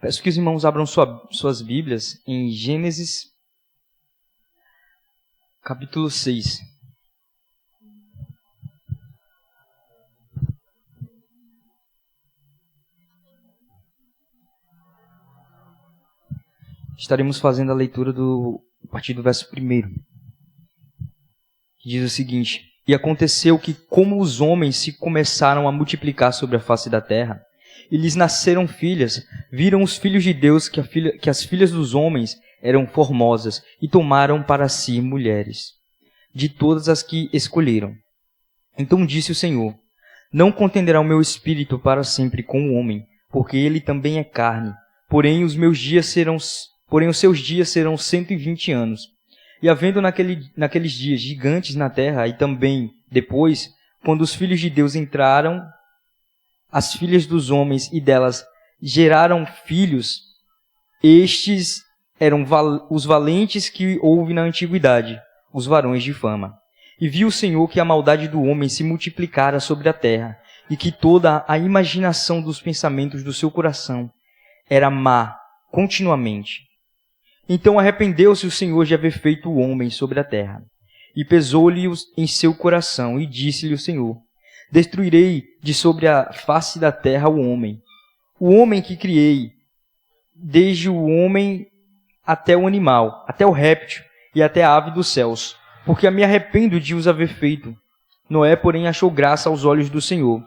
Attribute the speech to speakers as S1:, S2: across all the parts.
S1: Peço que os irmãos abram suas Bíblias em Gênesis, capítulo 6. Estaremos fazendo a leitura a partir do verso 1, que diz o seguinte: E aconteceu que, como os homens se começaram a multiplicar sobre a face da terra, e lhes nasceram filhas, viram os filhos de Deus que as filhas dos homens eram formosas, e tomaram para si mulheres, de todas as que escolheram. Então disse o Senhor: Não contenderá o meu espírito para sempre com o homem, porque ele também é carne, porém os seus dias serão 120 anos. E havendo naqueles dias gigantes na terra, e também depois, quando os filhos de Deus entraram, as filhas dos homens e delas geraram filhos, estes eram os valentes que houve na antiguidade, os varões de fama. E viu o Senhor que a maldade do homem se multiplicara sobre a terra, e que toda a imaginação dos pensamentos do seu coração era má continuamente. Então arrependeu-se o Senhor de haver feito o homem sobre a terra. E pesou-lhe em seu coração, e disse-lhe o Senhor: Destruirei de sobre a face da terra o homem que criei, desde o homem até o animal, até o réptil e até a ave dos céus, porque me arrependo de os haver feito. Noé, porém, achou graça aos olhos do Senhor.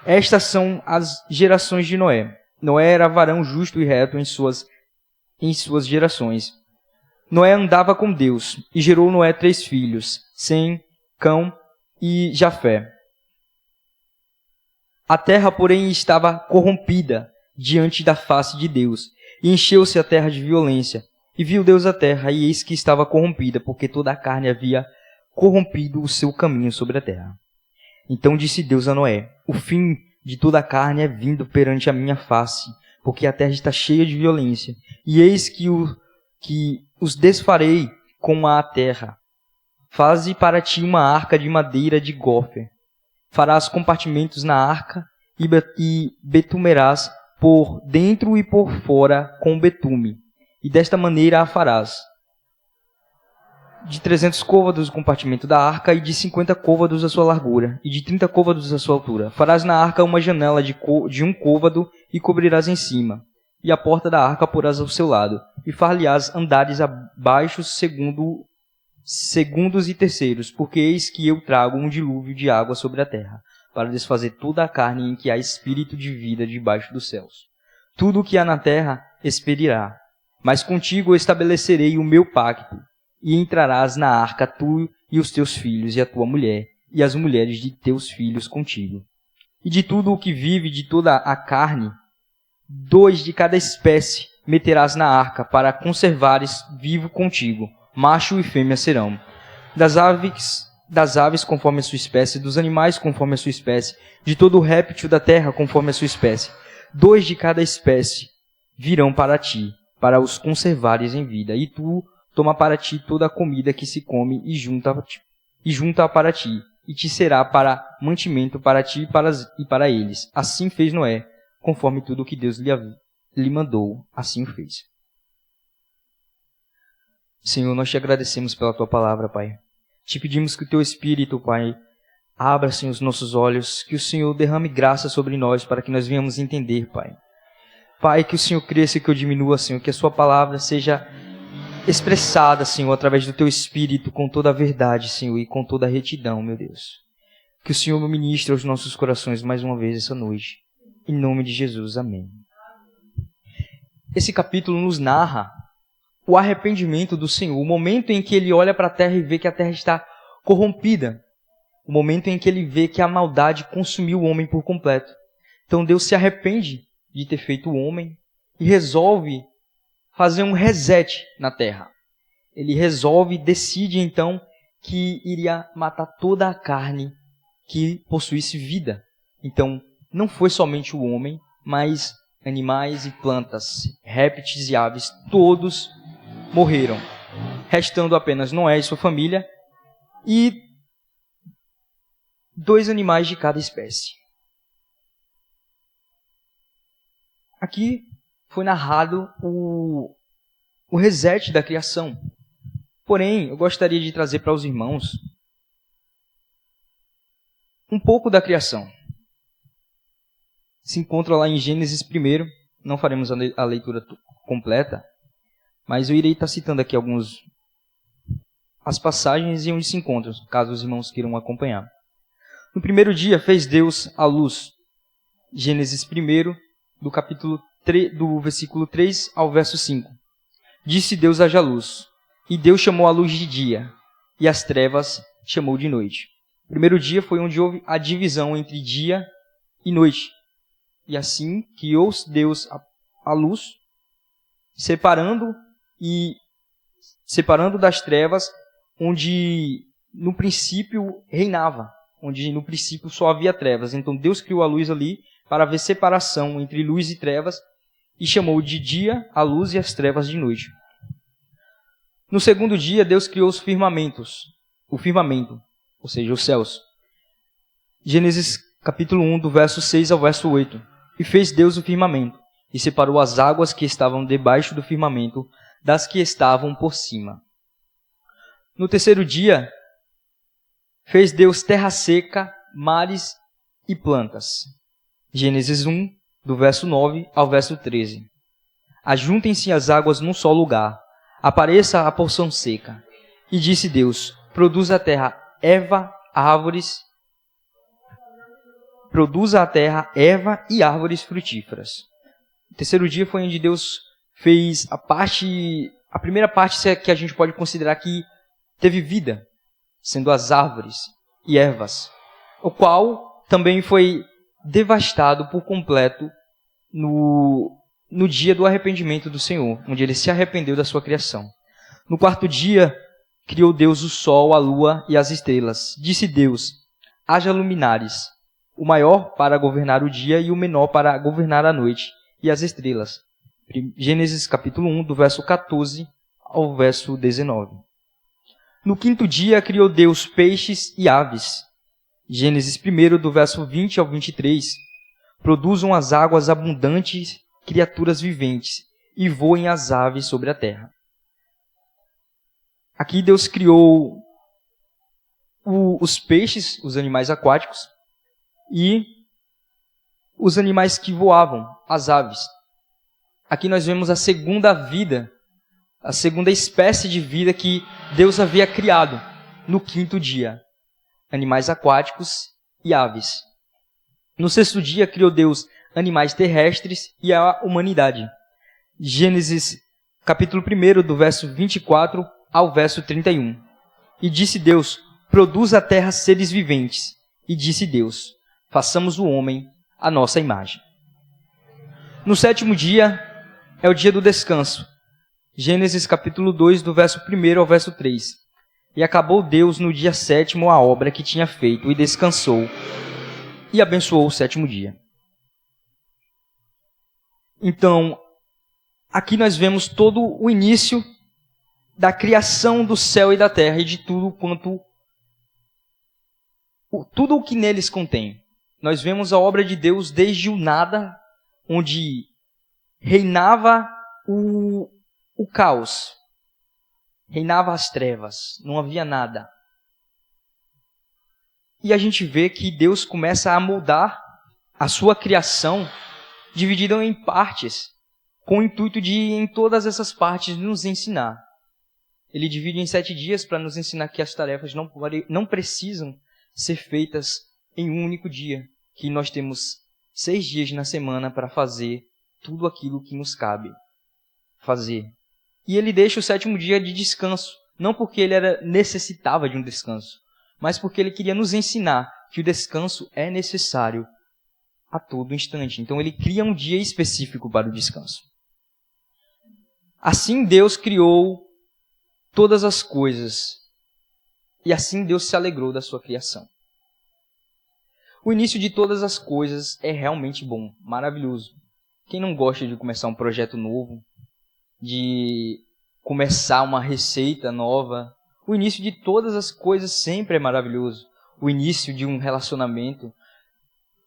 S1: Estas são as gerações de Noé. Noé era varão justo e reto em suas gerações. Noé andava com Deus, e gerou Noé 3 filhos, Sem, Cão e Jafé. A terra, porém, estava corrompida diante da face de Deus, e encheu-se a terra de violência. E viu Deus a terra, e eis que estava corrompida, porque toda a carne havia corrompido o seu caminho sobre a terra. Então disse Deus a Noé: O fim de toda a carne é vindo perante a minha face, porque a terra está cheia de violência. E eis que os desfarei com a terra. Faze para ti uma arca de madeira de gófer. Farás compartimentos na arca e betumerás por dentro e por fora com betume. E desta maneira a farás. De 300 côvados o compartimento da arca, e de 50 côvados a sua largura, e de 30 côvados a sua altura. Farás na arca uma janela de 1 côvado, e cobrirás em cima. E a porta da arca porás ao seu lado, e far-lhe-ás andares abaixo segundos e terceiros, porque eis que eu trago um dilúvio de água sobre a terra, para desfazer toda a carne em que há espírito de vida debaixo dos céus. Tudo o que há na terra expirirá, mas contigo estabelecerei o meu pacto, e entrarás na arca tu e os teus filhos, e a tua mulher, e as mulheres de teus filhos contigo. E de tudo o que vive, de toda a carne, 2 de cada espécie meterás na arca, para conservares vivo contigo. Macho e fêmea serão. Das aves conforme a sua espécie, dos animais conforme a sua espécie, de todo o réptil da terra conforme a sua espécie. 2 de cada espécie virão para ti, para os conservares em vida. E tu toma para ti toda a comida que se come e junta-a para ti, e te será para mantimento para ti e para eles. Assim fez Noé, conforme tudo o que Deus lhe mandou, assim o fez. Senhor, nós te agradecemos pela tua palavra, Pai. Te pedimos que o teu Espírito, Pai, abra, Senhor, os nossos olhos, que o Senhor derrame graça sobre nós para que nós venhamos entender, Pai. Pai, que o Senhor cresça e que eu diminua, Senhor, que a sua palavra seja expressada, Senhor, através do teu Espírito, com toda a verdade, Senhor, e com toda a retidão, meu Deus. Que o Senhor ministre aos nossos corações mais uma vez essa noite. Em nome de Jesus, amém. Esse capítulo nos narra o arrependimento do Senhor, o momento em que ele olha para a terra e vê que a terra está corrompida, o momento em que ele vê que a maldade consumiu o homem por completo. Então Deus se arrepende de ter feito o homem e resolve fazer um reset na terra. Ele decide então que iria matar toda a carne que possuísse vida. Então, não foi somente o homem, mas animais e plantas, répteis e aves, todos morreram, restando apenas Noé e sua família e 2 animais de cada espécie. Aqui foi narrado o reset da criação. Porém, eu gostaria de trazer para os irmãos um pouco da criação. Se encontra lá em Gênesis 1, não faremos a leitura completa, mas eu irei estar citando aqui as passagens e onde se encontram, caso os irmãos queiram acompanhar. No primeiro dia fez Deus a luz. Gênesis 1, do versículo 3 ao verso 5. Disse Deus: haja luz. E Deus chamou a luz de dia, e as trevas chamou de noite. O primeiro dia foi onde houve a divisão entre dia e noite. E assim criou Deus a luz, separando das trevas, onde no princípio reinava, onde no princípio só havia trevas. Então Deus criou a luz ali para haver separação entre luz e trevas, e chamou de dia a luz e as trevas de noite. No segundo dia, Deus criou o firmamento, ou seja, os céus. Gênesis capítulo 1, do verso 6 ao verso 8. E fez Deus o firmamento, e separou as águas que estavam debaixo do firmamento das que estavam por cima. No terceiro dia, fez Deus terra seca, mares e plantas. Gênesis 1, do verso 9 ao verso 13. Ajuntem-se as águas num só lugar, apareça a porção seca. E disse Deus: produza a terra erva e árvores frutíferas. O terceiro dia foi onde Deus fez a primeira parte que a gente pode considerar que teve vida, sendo as árvores e ervas, o qual também foi devastado por completo no dia do arrependimento do Senhor, onde ele se arrependeu da sua criação. No quarto dia, criou Deus o sol, a lua e as estrelas. Disse Deus: haja luminares, o maior para governar o dia e o menor para governar a noite, e as estrelas. Gênesis capítulo 1, do verso 14 ao verso 19. No quinto dia, criou Deus peixes e aves. Gênesis 1, do verso 20 ao 23. Produzam as águas abundantes criaturas viventes, e voem as aves sobre a terra. Aqui Deus criou os peixes, os animais aquáticos, e os animais que voavam, as aves. Aqui nós vemos a segunda vida, a segunda espécie de vida que Deus havia criado no quinto dia. Animais aquáticos e aves. No sexto dia criou Deus animais terrestres e a humanidade. Gênesis capítulo 1, do verso 24 ao verso 31. E disse Deus: produza a terra seres viventes. E disse Deus: façamos o homem à nossa imagem. No sétimo dia é o dia do descanso. Gênesis capítulo 2, do verso 1 ao verso 3. E acabou Deus no dia sétimo a obra que tinha feito, e descansou, e abençoou o sétimo dia. Então, aqui nós vemos todo o início da criação do céu e da terra e de tudo o que neles contém. Nós vemos a obra de Deus desde o nada, onde reinava o caos, reinava as trevas, não havia nada. E a gente vê que Deus começa a moldar a sua criação, dividida em partes, com o intuito de, em todas essas partes, nos ensinar. Ele divide em 7 dias para nos ensinar que as tarefas não precisam ser feitas em um único dia, que nós temos 6 dias na semana para fazer tudo aquilo que nos cabe fazer. E ele deixa o 7º dia de descanso, não porque ele necessitava de um descanso, mas porque ele queria nos ensinar que o descanso é necessário a todo instante. Então ele cria um dia específico para o descanso. Assim Deus criou todas as coisas, e assim Deus se alegrou da sua criação. O início de todas as coisas é realmente bom, maravilhoso. Quem não gosta de começar um projeto novo, de começar uma receita nova? O início de todas as coisas sempre é maravilhoso. O início de um relacionamento,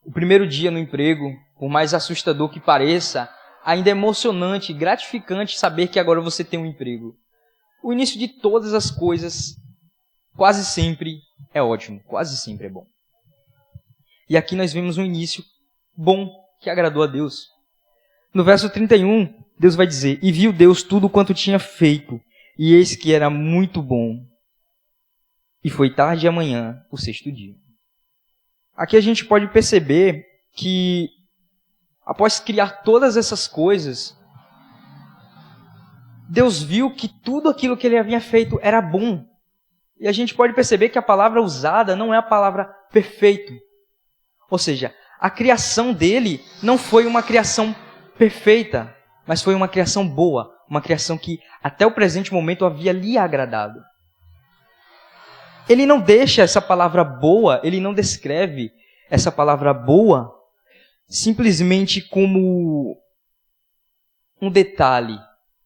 S1: o primeiro dia no emprego, por mais assustador que pareça, ainda emocionante, gratificante saber que agora você tem um emprego. O início de todas as coisas quase sempre é ótimo, quase sempre é bom. E aqui nós vemos um início bom que agradou a Deus. No verso 31, Deus vai dizer: "E viu Deus tudo quanto tinha feito, e eis que era muito bom. E foi tarde e amanhã, o sexto dia." Aqui a gente pode perceber que, após criar todas essas coisas, Deus viu que tudo aquilo que ele havia feito era bom. E a gente pode perceber que a palavra usada não é a palavra perfeito. Ou seja, a criação dele não foi uma criação perfeita, mas foi uma criação boa, uma criação que até o presente momento havia lhe agradado. Ele não deixa essa palavra boa, ele não descreve essa palavra boa simplesmente como um detalhe,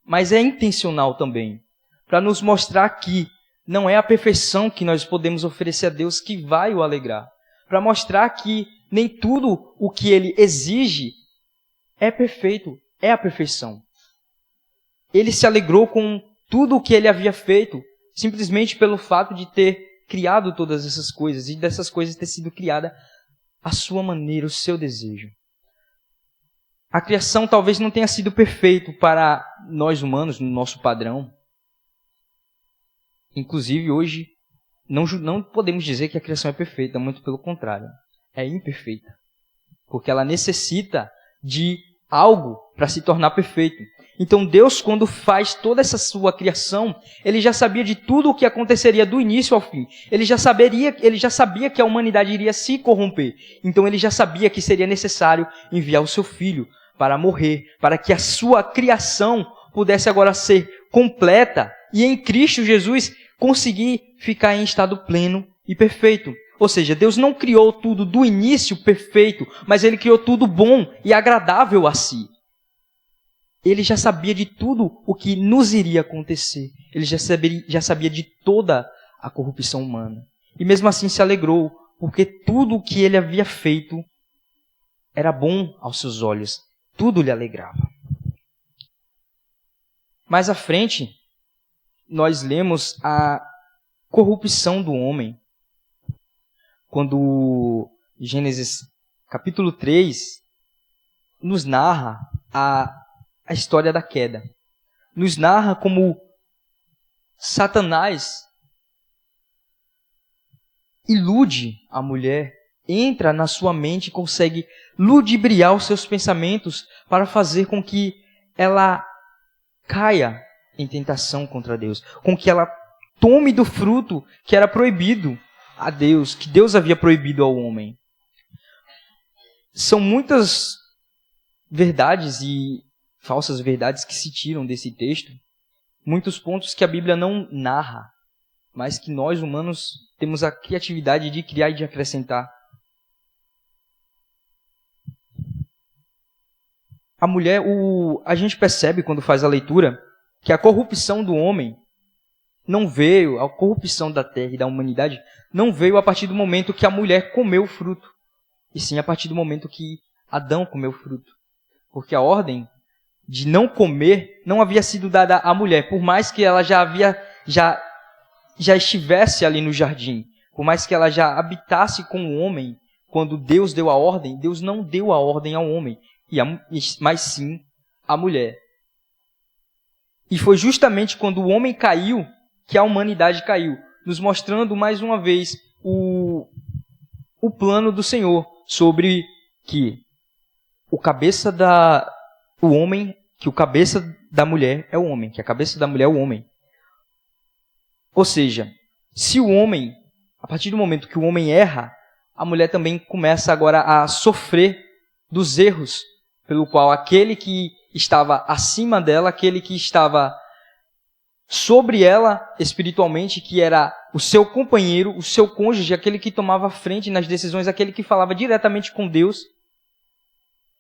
S1: mas é intencional também, para nos mostrar que não é a perfeição que nós podemos oferecer a Deus que vai o alegrar, para mostrar que nem tudo o que ele exige é perfeito, é a perfeição. Ele se alegrou com tudo o que ele havia feito, simplesmente pelo fato de ter criado todas essas coisas e dessas coisas ter sido criada à sua maneira, o seu desejo. A criação talvez não tenha sido perfeita para nós humanos, no nosso padrão. Inclusive, hoje, não podemos dizer que a criação é perfeita, muito pelo contrário. É imperfeita. Porque ela necessita de algo para se tornar perfeito. Então Deus, quando faz toda essa sua criação, ele já sabia de tudo o que aconteceria do início ao fim. Ele já sabia que a humanidade iria se corromper. Então ele já sabia que seria necessário enviar o seu filho para morrer, para que a sua criação pudesse agora ser completa e em Cristo Jesus conseguir ficar em estado pleno e perfeito. Ou seja, Deus não criou tudo do início perfeito, mas ele criou tudo bom e agradável a si. Ele já sabia de tudo o que nos iria acontecer. Ele já sabia de toda a corrupção humana. E mesmo assim se alegrou, porque tudo o que ele havia feito era bom aos seus olhos. Tudo lhe alegrava. Mais à frente, nós lemos a corrupção do homem. Quando Gênesis capítulo 3 nos narra a história da queda. Nos narra como Satanás ilude a mulher, entra na sua mente e consegue ludibriar os seus pensamentos para fazer com que ela caia em tentação contra Deus, com que ela tome do fruto que era proibido a Deus, que Deus havia proibido ao homem. São muitas verdades e falsas verdades que se tiram desse texto, muitos pontos que a Bíblia não narra, mas que nós humanos temos a criatividade de criar e de acrescentar. A mulher, a gente percebe quando faz a leitura que a corrupção do homem não veio, a corrupção da terra e da humanidade não veio a partir do momento que a mulher comeu o fruto, e sim a partir do momento que Adão comeu o fruto. Porque a ordem de não comer não havia sido dada à mulher, por mais que ela já estivesse ali no jardim, por mais que ela já habitasse com o homem, quando Deus deu a ordem, Deus não deu a ordem ao homem, mas sim à mulher. E foi justamente quando o homem caiu que a humanidade caiu, nos mostrando mais uma vez o plano do Senhor sobre que o cabeça da mulher é o homem, que a cabeça da mulher é o homem. Ou seja, se o homem, a partir do momento que o homem erra, a mulher também começa agora a sofrer dos erros, pelo qual aquele que estava acima dela, aquele que estava sobre ela espiritualmente, que era o seu companheiro, o seu cônjuge, aquele que tomava frente nas decisões, aquele que falava diretamente com Deus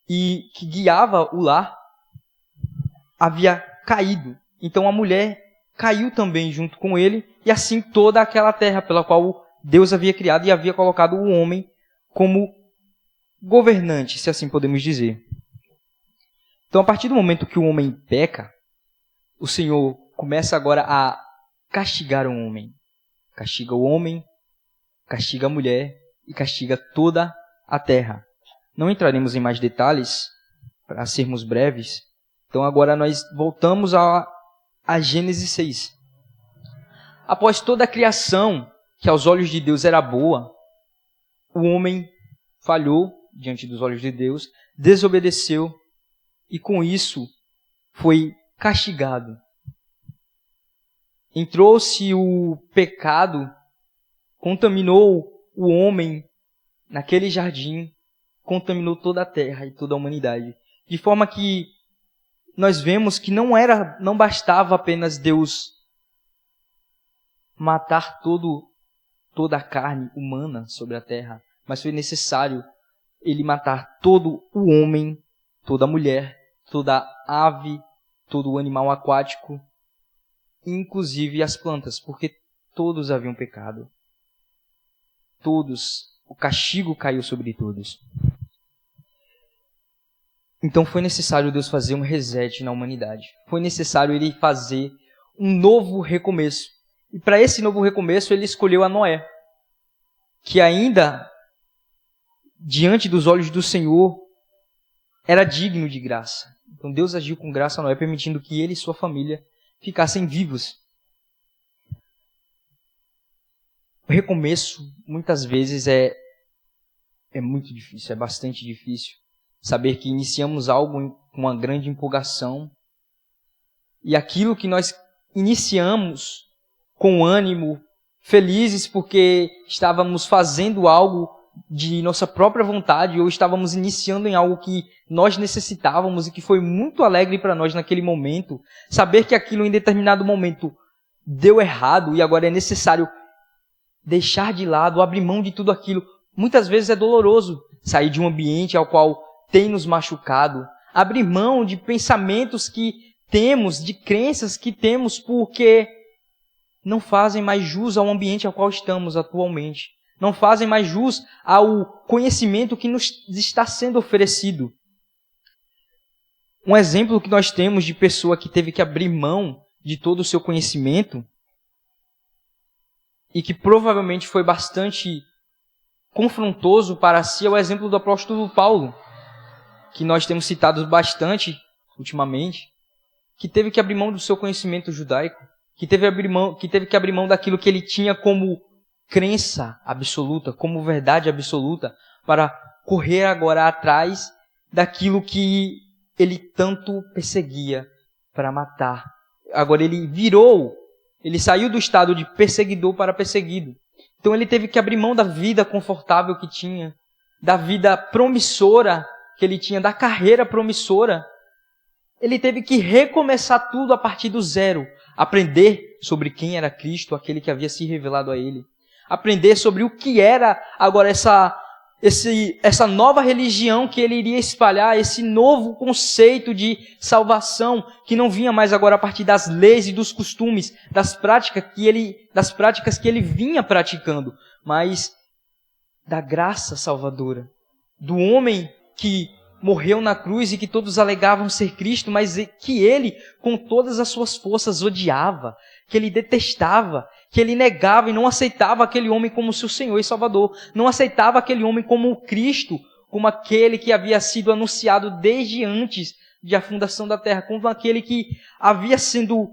S1: e que guiava o lar, havia caído. Então a mulher caiu também junto com ele, e assim toda aquela terra pela qual Deus havia criado e havia colocado o homem como governante, se assim podemos dizer. Então, a partir do momento que o homem peca, o Senhor começa agora a castigar o homem. Castiga o homem, castiga a mulher e castiga toda a terra. Não entraremos em mais detalhes, para sermos breves. Então agora nós voltamos a Gênesis 6. Após toda a criação, que aos olhos de Deus era boa, o homem falhou diante dos olhos de Deus, desobedeceu e com isso foi castigado. Entrou-se o pecado, contaminou o homem naquele jardim, contaminou toda a terra e toda a humanidade. De forma que nós vemos que não bastava apenas Deus matar toda a carne humana sobre a terra, mas foi necessário Ele matar todo o homem, toda a mulher, toda a ave, todo o animal aquático, inclusive as plantas, porque todos haviam pecado. Todos, o castigo caiu sobre todos. Então foi necessário Deus fazer um reset na humanidade. Foi necessário Ele fazer um novo recomeço. E para esse novo recomeço Ele escolheu a Noé, que ainda, diante dos olhos do Senhor, era digno de graça. Então Deus agiu com graça a Noé, permitindo que ele e sua família ficassem vivos. O recomeço, muitas vezes, é muito difícil, é bastante difícil. Saber que iniciamos algo com uma grande empolgação e aquilo que nós iniciamos com ânimo, felizes porque estávamos fazendo algo de nossa própria vontade ou estávamos iniciando em algo que nós necessitávamos e que foi muito alegre para nós naquele momento, saber que aquilo em determinado momento deu errado e agora é necessário deixar de lado, abrir mão de tudo aquilo. Muitas vezes é doloroso sair de um ambiente ao qual tem nos machucado, abrir mão de pensamentos que temos, de crenças que temos, porque não fazem mais jus ao ambiente ao qual estamos atualmente. Não fazem mais jus ao conhecimento que nos está sendo oferecido. Um exemplo que nós temos de pessoa que teve que abrir mão de todo o seu conhecimento e que provavelmente foi bastante confrontoso para si é o exemplo do apóstolo Paulo, que nós temos citado bastante ultimamente, que teve que abrir mão do seu conhecimento judaico, que teve que abrir mão daquilo que ele tinha como crença absoluta, como verdade absoluta, para correr agora atrás daquilo que ele tanto perseguia para matar. Agora ele saiu do estado de perseguidor para perseguido. Então ele teve que abrir mão da vida confortável que tinha, da vida promissora que ele tinha, da carreira promissora. Ele teve que recomeçar tudo a partir do zero. Aprender sobre quem era Cristo, aquele que havia se revelado a ele. Aprender sobre o que era agora essa nova religião que ele iria espalhar, esse novo conceito de salvação, que não vinha mais agora a partir das leis e dos costumes, das práticas que ele vinha praticando, mas da graça salvadora, do homem que morreu na cruz e que todos alegavam ser Cristo, mas que ele, com todas as suas forças, odiava, que ele detestava, que ele negava e não aceitava aquele homem como seu Senhor e Salvador, não aceitava aquele homem como Cristo, como aquele que havia sido anunciado desde antes da fundação da terra, como aquele que havia sido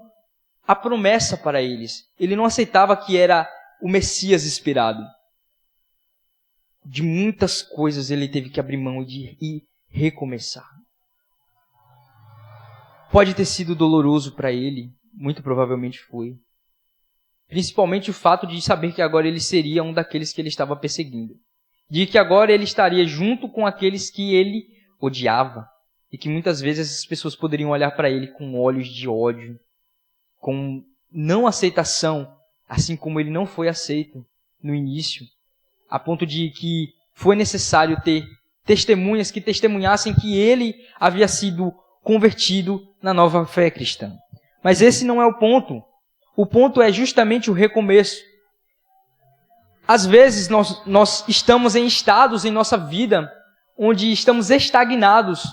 S1: a promessa para eles. Ele não aceitava que era o Messias esperado. De muitas coisas ele teve que abrir mão e recomeçar. Pode ter sido doloroso para ele, muito provavelmente foi. Principalmente o fato de saber que agora ele seria um daqueles que ele estava perseguindo. De que agora ele estaria junto com aqueles que ele odiava. E que muitas vezes essas pessoas poderiam olhar para ele com olhos de ódio, com não aceitação, assim como ele não foi aceito no início, a ponto de que foi necessário ter testemunhas que testemunhassem que ele havia sido convertido na nova fé cristã. Mas esse não é o ponto. O ponto é justamente o recomeço. Às vezes nós estamos em estados em nossa vida onde estamos estagnados,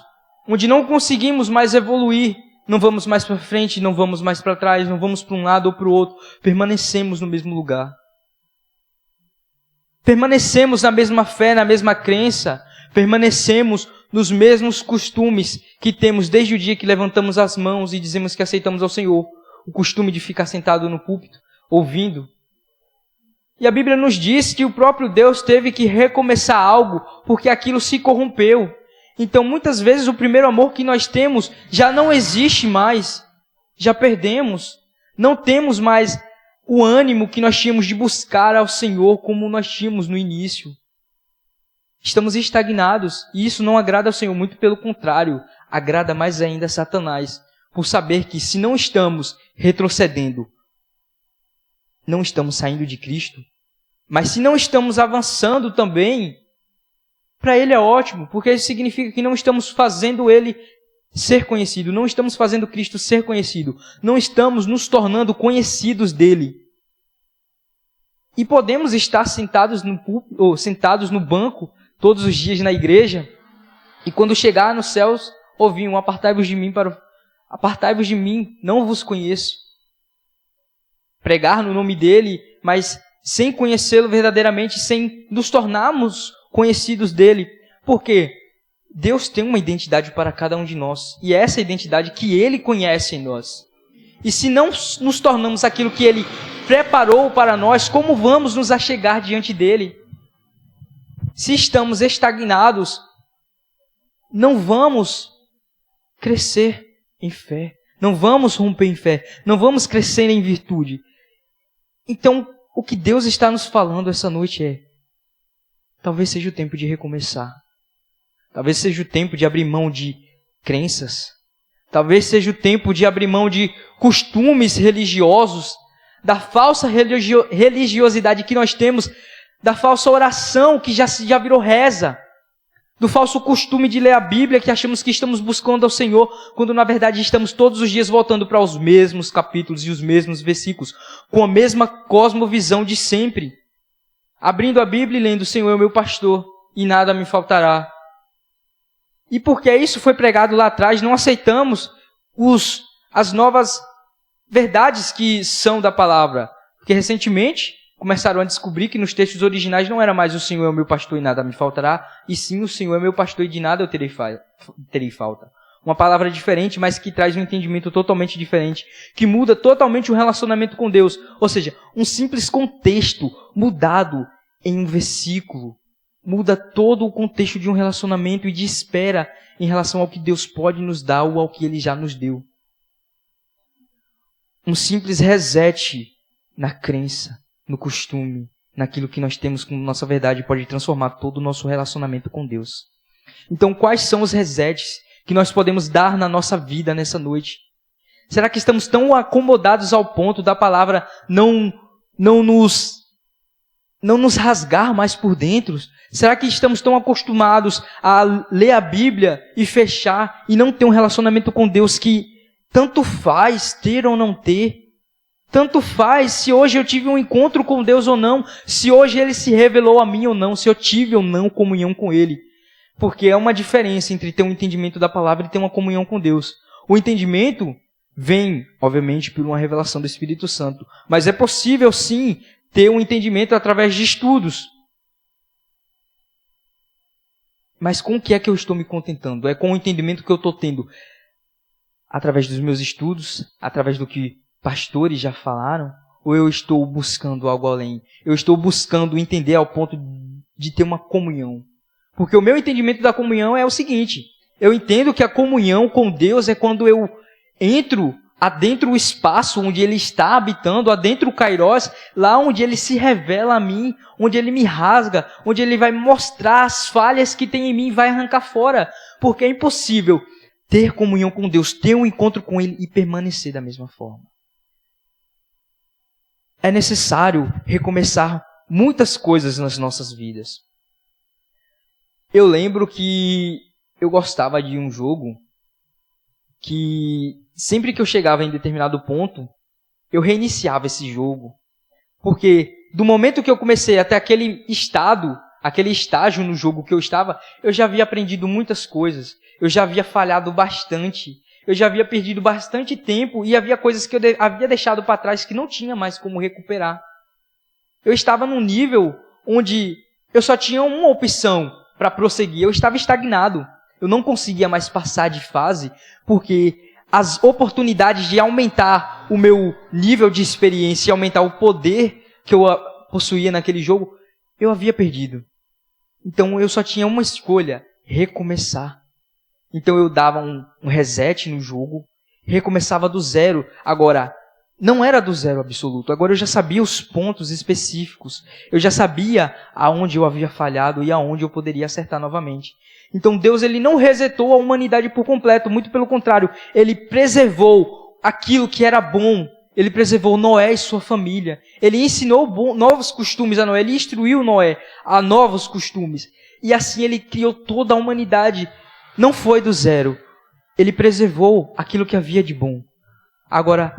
S1: onde não conseguimos mais evoluir, não vamos mais para frente, não vamos mais para trás, não vamos para um lado ou para o outro, permanecemos no mesmo lugar. Permanecemos na mesma fé, na mesma crença, permanecemos nos mesmos costumes que temos desde o dia que levantamos as mãos e dizemos que aceitamos ao Senhor. O costume de ficar sentado no púlpito, ouvindo. E a Bíblia nos diz que o próprio Deus teve que recomeçar algo, porque aquilo se corrompeu. Então, muitas vezes, o primeiro amor que nós temos já não existe mais. Já perdemos. Não temos mais o ânimo que nós tínhamos de buscar ao Senhor como nós tínhamos no início. Estamos estagnados. E isso não agrada ao Senhor, muito pelo contrário. Agrada mais ainda a Satanás. Por saber que se não estamos retrocedendo, não estamos saindo de Cristo, mas se não estamos avançando também, para ele é ótimo, porque isso significa que não estamos fazendo ele ser conhecido, não estamos fazendo Cristo ser conhecido, não estamos nos tornando conhecidos dele. E podemos estar sentados no púlpito, ou sentados no banco todos os dias na igreja, e quando chegar nos céus, ouvir um apartai-vos de mim, não vos conheço. Pregar no nome dele, mas sem conhecê-lo verdadeiramente, sem nos tornarmos conhecidos dele. Por quê? Deus tem uma identidade para cada um de nós. E é essa identidade que ele conhece em nós. E se não nos tornamos aquilo que ele preparou para nós, como vamos nos achegar diante dele? Se estamos estagnados, não vamos crescer em fé. Não vamos romper em fé. Não vamos crescer em virtude. Então, o que Deus está nos falando essa noite é: talvez seja o tempo de recomeçar. Talvez seja o tempo de abrir mão de crenças. Talvez seja o tempo de abrir mão de costumes religiosos, da falsa religiosidade que nós temos, da falsa oração que já virou reza, do falso costume de ler a Bíblia que achamos que estamos buscando ao Senhor, quando na verdade estamos todos os dias voltando para os mesmos capítulos e os mesmos versículos, com a mesma cosmovisão de sempre. Abrindo a Bíblia e lendo: o Senhor é o meu pastor e nada me faltará. E porque isso foi pregado lá atrás, não aceitamos as novas verdades que são da palavra. Porque recentemente começaram a descobrir que nos textos originais não era mais: o Senhor é o meu pastor e nada me faltará, e sim: o Senhor é meu pastor e de nada eu terei falta. Uma palavra diferente, mas que traz um entendimento totalmente diferente, que muda totalmente o relacionamento com Deus. Ou seja, um simples contexto mudado em um versículo muda todo o contexto de um relacionamento e de espera em relação ao que Deus pode nos dar ou ao que Ele já nos deu. Um simples reset na crença, no costume, naquilo que nós temos como nossa verdade pode transformar todo o nosso relacionamento com Deus. Então, quais são os resets que nós podemos dar na nossa vida nessa noite? Será que estamos tão acomodados ao ponto da palavra não nos rasgar mais por dentro? Será que estamos tão acostumados a ler a Bíblia e fechar e não ter um relacionamento com Deus que tanto faz ter ou não ter? Tanto faz se hoje eu tive um encontro com Deus ou não, se hoje Ele se revelou a mim ou não, se eu tive ou não comunhão com Ele. Porque é uma diferença entre ter um entendimento da palavra e ter uma comunhão com Deus. O entendimento vem, obviamente, por uma revelação do Espírito Santo. Mas é possível, sim, ter um entendimento através de estudos. Mas com o que é que eu estou me contentando? É com o entendimento que eu estou tendo através dos meus estudos, através do que pastores já falaram? Ou eu estou buscando algo além? Eu estou buscando entender ao ponto de ter uma comunhão. Porque o meu entendimento da comunhão é o seguinte: eu entendo que a comunhão com Deus é quando eu entro adentro o espaço onde Ele está habitando, adentro o Kairos, lá onde Ele se revela a mim, onde Ele me rasga, onde Ele vai mostrar as falhas que tem em mim e vai arrancar fora. Porque é impossível ter comunhão com Deus, ter um encontro com Ele e permanecer da mesma forma. É necessário recomeçar muitas coisas nas nossas vidas. Eu lembro que eu gostava de um jogo que sempre que eu chegava em determinado ponto, eu reiniciava esse jogo. Porque do momento que eu comecei até aquele estágio no jogo que eu estava, eu já havia aprendido muitas coisas. eu já havia falhado bastante. Eu já havia perdido bastante tempo e havia coisas que eu havia deixado para trás que não tinha mais como recuperar. Eu estava num nível onde eu só tinha uma opção para prosseguir. Eu estava estagnado. Eu não conseguia mais passar de fase porque as oportunidades de aumentar o meu nível de experiência e aumentar o poder que eu possuía naquele jogo, eu havia perdido. Então eu só tinha uma escolha: recomeçar. Então eu dava um reset no jogo, recomeçava do zero. Agora, não era do zero absoluto. Agora eu já sabia os pontos específicos. Eu já sabia aonde eu havia falhado e aonde eu poderia acertar novamente. Então Deus, ele não resetou a humanidade por completo. Muito pelo contrário, ele preservou aquilo que era bom. Ele preservou Noé e sua família. Ele ensinou novos costumes a Noé. Ele instruiu Noé a novos costumes. E assim ele criou toda a humanidade. Não foi do zero. Ele preservou aquilo que havia de bom. Agora,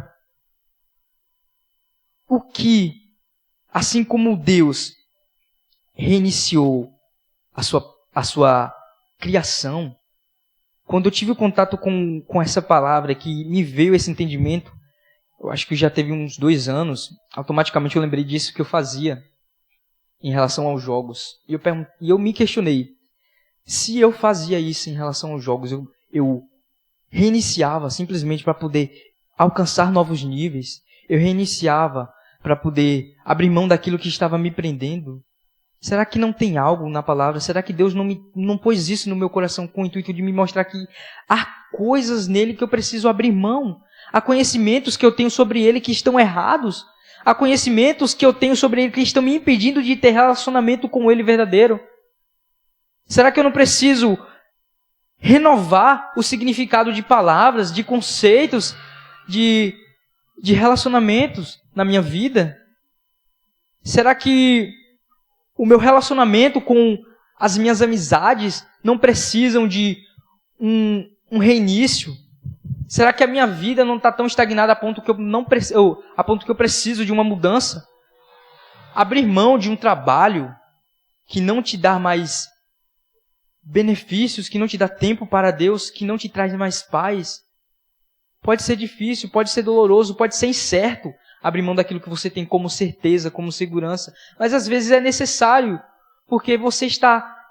S1: o que, assim como Deus reiniciou a sua criação, quando eu tive contato com essa palavra, que me veio esse entendimento, eu acho que já teve uns 2 anos, automaticamente eu lembrei disso que eu fazia em relação aos jogos. E eu me questionei, se eu fazia isso em relação aos jogos, eu reiniciava simplesmente para poder alcançar novos níveis, eu reiniciava para poder abrir mão daquilo que estava me prendendo. Será que não tem algo na palavra? Será que Deus não pôs isso no meu coração com o intuito de me mostrar que há coisas nele que eu preciso abrir mão? Há conhecimentos que eu tenho sobre ele que estão errados? Há conhecimentos que eu tenho sobre ele que estão me impedindo de ter relacionamento com ele verdadeiro? Será que eu não preciso renovar o significado de palavras, de conceitos, de relacionamentos na minha vida? Será que o meu relacionamento com as minhas amizades não precisam de um reinício? Será que a minha vida não está tão estagnada a ponto que eu preciso de uma mudança? Abrir mão de um trabalho que não te dá mais benefícios, que não te dá tempo para Deus, que não te traz mais paz. Pode ser difícil, pode ser doloroso, pode ser incerto abrir mão daquilo que você tem como certeza, como segurança. Mas às vezes é necessário, porque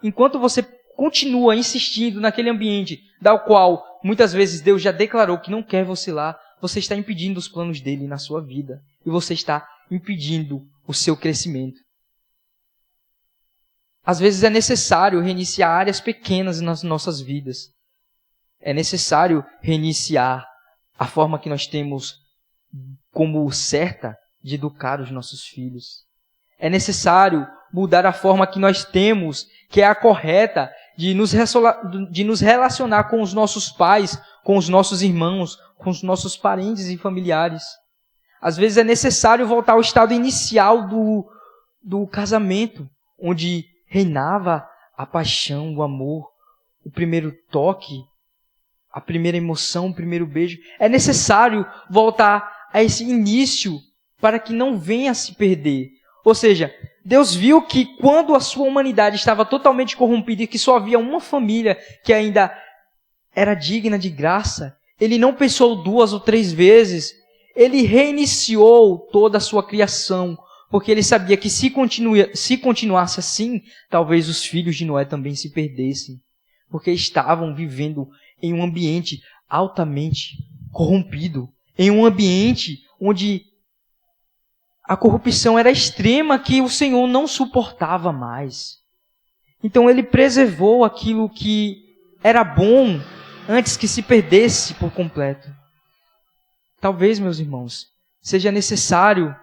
S1: enquanto você continua insistindo naquele ambiente, da qual muitas vezes Deus já declarou que não quer você lá, você está impedindo os planos dele na sua vida. E você está impedindo o seu crescimento. Às vezes é necessário reiniciar áreas pequenas nas nossas vidas. É necessário reiniciar a forma que nós temos como certa de educar os nossos filhos. É necessário mudar a forma que nós temos, que é a correta, de nos relacionar com os nossos pais, com os nossos irmãos, com os nossos parentes e familiares. Às vezes é necessário voltar ao estado inicial do casamento, onde reinava a paixão, o amor, o primeiro toque, a primeira emoção, o primeiro beijo. É necessário voltar a esse início para que não venha a se perder. Ou seja, Deus viu que quando a sua humanidade estava totalmente corrompida e que só havia uma família que ainda era digna de graça, Ele não pensou 2 ou 3 vezes. Ele reiniciou toda a sua criação, porque Ele sabia que se continuasse assim, talvez os filhos de Noé também se perdessem, porque estavam vivendo em um ambiente altamente corrompido, em um ambiente onde a corrupção era extrema, que o Senhor não suportava mais. Então Ele preservou aquilo que era bom antes que se perdesse por completo. Talvez, meus irmãos, seja necessário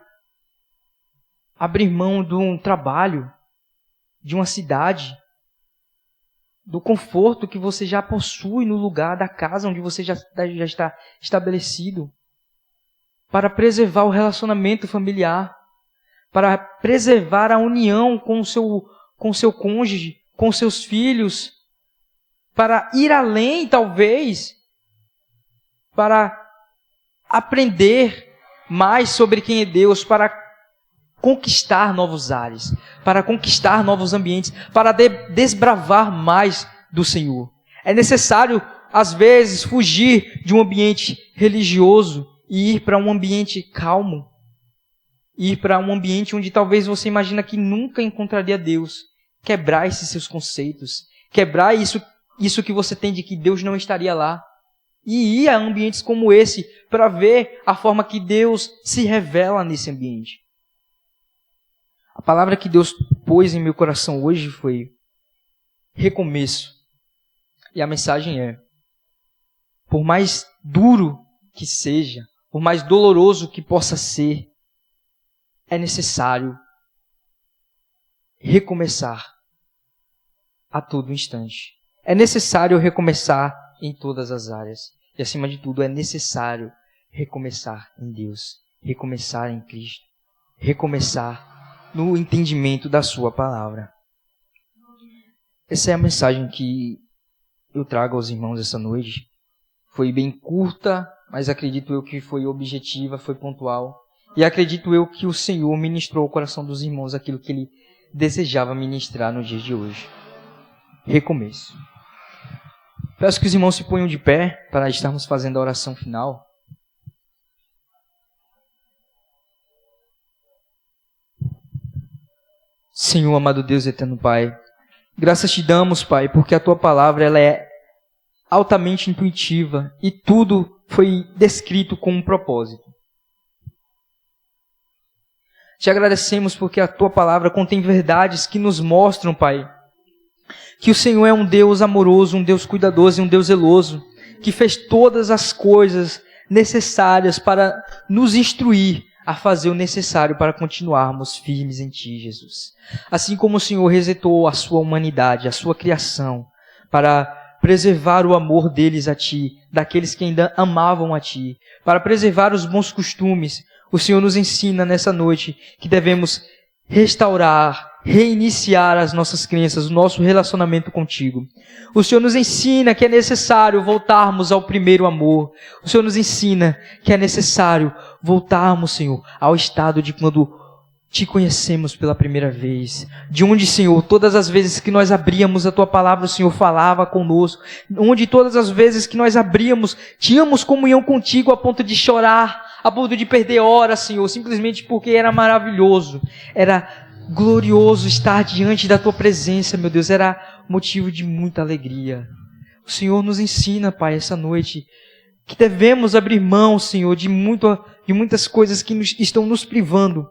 S1: abrir mão de um trabalho, de uma cidade, do conforto que você já possui no lugar da casa onde você já está estabelecido, para preservar o relacionamento familiar, para preservar a união com o seu cônjuge, com seus filhos, para ir além, talvez, para aprender mais sobre quem é Deus, para conquistar novos ares, para conquistar novos ambientes, para desbravar mais do Senhor. É necessário, às vezes, fugir de um ambiente religioso e ir para um ambiente calmo. Ir para um ambiente onde talvez você imagina que nunca encontraria Deus. Quebrar esses seus conceitos. Quebrar isso que você tem de que Deus não estaria lá. E ir a ambientes como esse para ver a forma que Deus se revela nesse ambiente. A palavra que Deus pôs em meu coração hoje foi recomeço. E a mensagem é: por mais duro que seja, por mais doloroso que possa ser, é necessário recomeçar a todo instante. É necessário recomeçar em todas as áreas. E acima de tudo, é necessário recomeçar em Deus, recomeçar em Cristo, recomeçar no entendimento da sua palavra. Essa é a mensagem que eu trago aos irmãos essa noite. Foi bem curta, mas acredito eu que foi objetiva, foi pontual. E acredito eu que o Senhor ministrou ao coração dos irmãos aquilo que Ele desejava ministrar no dia de hoje. Recomeço. Peço que os irmãos se ponham de pé para estarmos fazendo a oração final. Senhor, amado Deus, eterno Pai, graças te damos, Pai, porque a Tua palavra ela é altamente intuitiva e tudo foi descrito com um propósito. Te agradecemos porque a Tua palavra contém verdades que nos mostram, Pai, que o Senhor é um Deus amoroso, um Deus cuidadoso e um Deus zeloso, que fez todas as coisas necessárias para nos instruir a fazer o necessário para continuarmos firmes em Ti, Jesus. Assim como o Senhor resetou a sua humanidade, a sua criação, para preservar o amor deles a Ti, daqueles que ainda amavam a Ti, para preservar os bons costumes, o Senhor nos ensina nessa noite que devemos restaurar, reiniciar as nossas crenças, o nosso relacionamento contigo. O Senhor nos ensina que é necessário voltarmos ao primeiro amor. O Senhor nos ensina que é necessário voltarmos, Senhor, ao estado de quando Te conhecemos pela primeira vez. De onde, Senhor, todas as vezes que nós abríamos a Tua palavra, o Senhor falava conosco. Onde todas as vezes que nós abríamos, tínhamos comunhão contigo a ponto de chorar, a ponto de perder horas, Senhor, simplesmente porque era maravilhoso. Era glorioso estar diante da Tua presença, meu Deus. Era motivo de muita alegria. O Senhor nos ensina, Pai, essa noite, que devemos abrir mão, Senhor, de muitas coisas que estão nos privando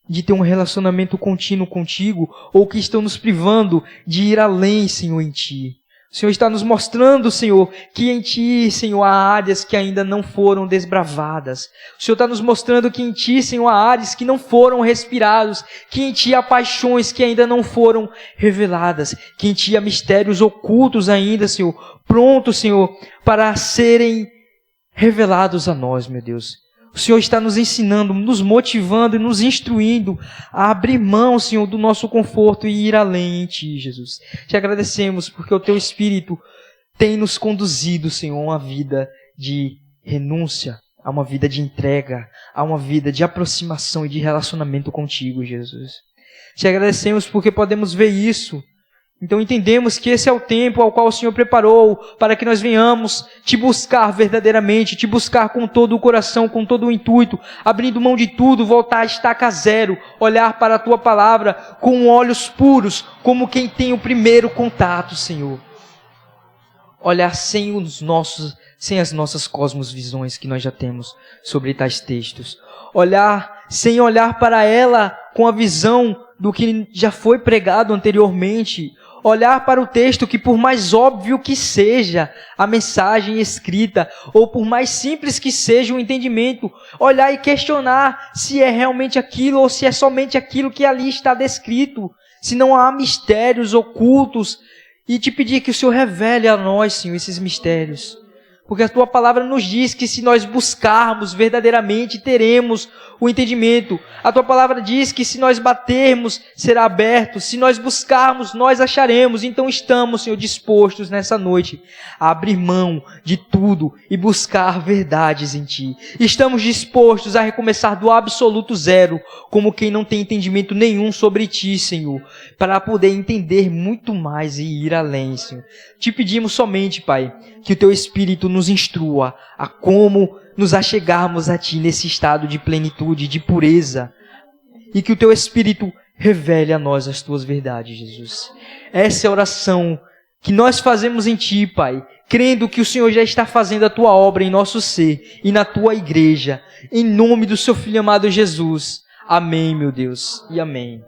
S1: de ter um relacionamento contínuo contigo, ou que estão nos privando de ir além, Senhor, em Ti. O Senhor está nos mostrando, Senhor, que em Ti, Senhor, há áreas que ainda não foram desbravadas. O Senhor está nos mostrando que em Ti, Senhor, há áreas que não foram respiradas, que em Ti há paixões que ainda não foram reveladas, que em Ti há mistérios ocultos ainda, Senhor, prontos, Senhor, para serem revelados a nós, meu Deus. O Senhor está nos ensinando, nos motivando e nos instruindo a abrir mão, Senhor, do nosso conforto e ir além em Ti, Jesus. Te agradecemos porque o Teu Espírito tem nos conduzido, Senhor, a uma vida de renúncia, a uma vida de entrega, a uma vida de aproximação e de relacionamento contigo, Jesus. Te agradecemos porque podemos ver isso. Então entendemos que esse é o tempo ao qual o Senhor preparou para que nós venhamos Te buscar verdadeiramente, Te buscar com todo o coração, com todo o intuito, abrindo mão de tudo, voltar a estaca zero, olhar para a Tua palavra com olhos puros, como quem tem o primeiro contato, Senhor. Olhar sem as nossas cosmovisões que nós já temos sobre tais textos. Sem olhar para ela com a visão do que já foi pregado anteriormente. Olhar para o texto que, por mais óbvio que seja a mensagem escrita, ou por mais simples que seja o entendimento, olhar e questionar se é realmente aquilo ou se é somente aquilo que ali está descrito, se não há mistérios ocultos, e Te pedir que o Senhor revele a nós, Senhor, esses mistérios. Porque a Tua palavra nos diz que se nós buscarmos verdadeiramente, teremos o entendimento. A Tua palavra diz que se nós batermos, será aberto. Se nós buscarmos, nós acharemos. Então estamos, Senhor, dispostos nessa noite a abrir mão de tudo e buscar verdades em Ti. Estamos dispostos a recomeçar do absoluto zero, como quem não tem entendimento nenhum sobre Ti, Senhor, para poder entender muito mais e ir além, Senhor. Te pedimos somente, Pai, que o Teu Espírito nos instrua a como nos achegarmos a Ti nesse estado de plenitude, de pureza, e que o Teu Espírito revele a nós as Tuas verdades, Jesus. Essa é a oração que nós fazemos em Ti, Pai, crendo que o Senhor já está fazendo a Tua obra em nosso ser e na Tua igreja, em nome do Seu Filho amado Jesus. Amém, meu Deus, e amém.